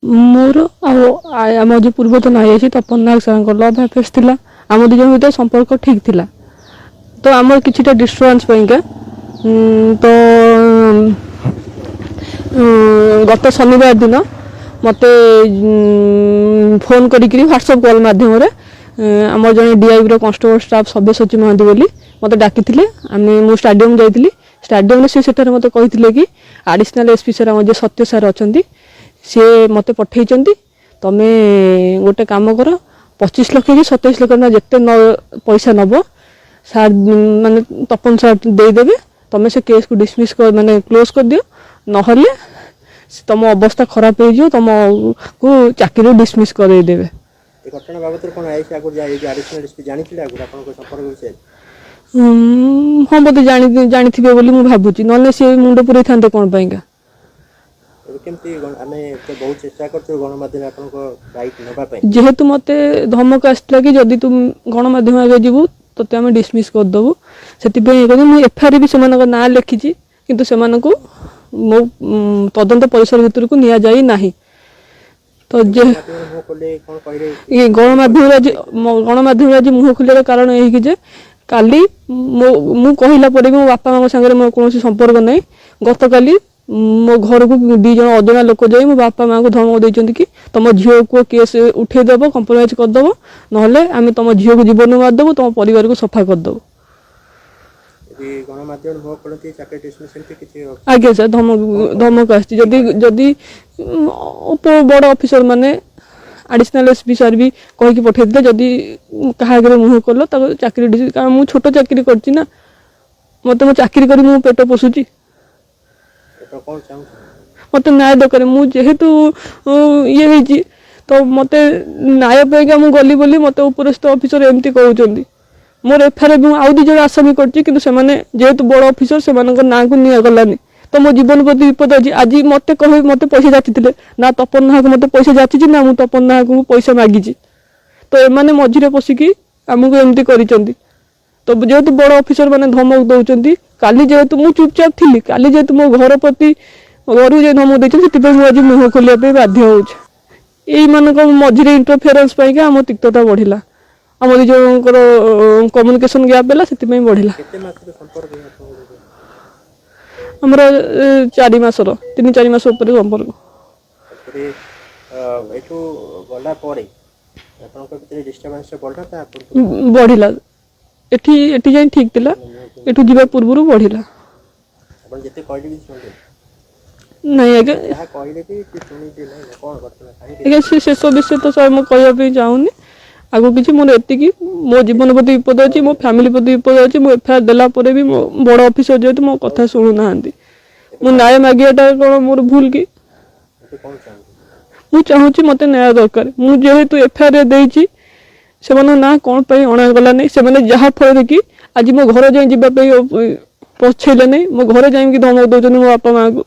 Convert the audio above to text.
मोर आम जो पूर्वतन आई तपन नायक सर लव अफेयर थिला आम दुज भर संपर्क ठीक थिला तो आम कि डिस्टर्बांस तो गत शनिवार दिन मत फोन करी व्हाट्सएप कॉल मध्यम आम जड़े DIB constable staff Sabyasachi Mahanti बोली मत डाकी मु स्टाडियम जाइली स्टाडियम से मत कही कि एडिशनल एसपी सर आम जो सत्य सर अच्छा सी मत पठे तुम्हें गोटे कम कर 25 लाख कि 27 लाख जिते पैसा नब सार माने तपन सार देदेवे तुम्हें से केस को डिसमिस कर माने क्लोज कर दियो नहले तुम अवस्था खराब हो तुम को चाकरी डिसमिस कर देवे। घटना बाबत कोन आइस आगु जाय एडिशनल एसपी जानि थिले आगु आपन को संपर्क विषय हां बोते जानि थिबे बोली मु भाबुची नले से मुंडो पुरै थांते कोन पाइंगा केमती आमे तो बहुत चेष्टा करतो गणमाध्यम आपन को राइट नबा पई जेहेतु मते धमक आस्तला कि जदी तुम गणमाध्यम आगे जीवु तते आमे डिसमिस कर दबु सेति पे कहि मु एफआईआर भी सेमान को ना लिखिची किंतु सेमान को मो तदंत परिसर भीतर को निया जाई नाही तो जे ये गणमाध्यम आज मुह खोलियार कारण यही कि जे काली मु कहला परे मो बापा मां संगे मो कोनोसी संपर्क नहीं गत काली मो घर को 2 जन अजना लोक जाई मो बापा मां को धमक देचंती कि तुम झियो को केस उठे देबो कंप्रोमाइज कर देबो नहले आमे तुम झियो को जीवन मार देबो तुम परिवार को सफा कर देबो गणमाध्यम हो पड़ती चाकरी डिसमिस सेंटी किछि आगे सर धमक आछि जदी जदी बड़ ऑफिसर माने एडिशनल एसपी सर भी कहि कि पठे दे जदी कहा आगे मुह करलो त चाकरी कारण मु छोटो चाकरी करछि ना मते मो चाकरी करी मु पेट पोसुची तो कोन चाहू मते न्याय दरकार मु जेहेतु ये होई तो मते न्याय पेगा मु गली बोली मते उपरस्थ ऑफिसर एमती कहउचंदी मोर एफआईआर भी आउ दी जण आसामी करछि किंतु से माने जेहेतु बड़ ऑफिसर से मानक ना को निया गलानी तो मो जीवन प्रति विपद अछि आज मते कहि मते पैसा जाचिथिले ना तपन नाहक मते पैसा जाचिछि ना मु तपन नाहक को पैसा मागिछि तो ए माने मझिरे पसिकी हमको एमती करिचंदी तो जेहेतु बड़ ऑफिसर माने धमक दउचंदी काली जेहेतु मु चुपचाप थिली काली जेहेतु मो घर प्रति घरु जे धमक दैछन सेति मु आज मुह खोलिया पे बाध्य होउछ एई मानक मझिरे इंटरफेरेंस पाइका हम तिक्तता बढ़िला आम जो कम्युनिकेशन गैप बेला से बढ़िला हमर 4 मासर 3-4 मास ऊपर संपर्क बढ़िला एठी जाई ठीक थिला एठू जीवा पूर्व बढ़िला नहीं आगे शेष विषय तो सर मुझे कहवाई चाहूनी आगो किसी मोर एति मो जीवन प्रति विपद अच्छी मो फैमिली प्रति विपद अच्छी मो एफआईआर देला परे भी मो बड़ ऑफिसर जेहेतु मो कथा शुणु ना मो न्याय मागियाटा कौन मोर भूल कि मु चाहूँगी मत न्याय दरकार मु जेहेतु एफआईआर देइछि सेमान ना कौन पे अणागला नहीं से जहाँ फल कि आज मो घर जाए जावाई पछेले नहीं मो घर जाए धमक दौरान मो बापा माँ को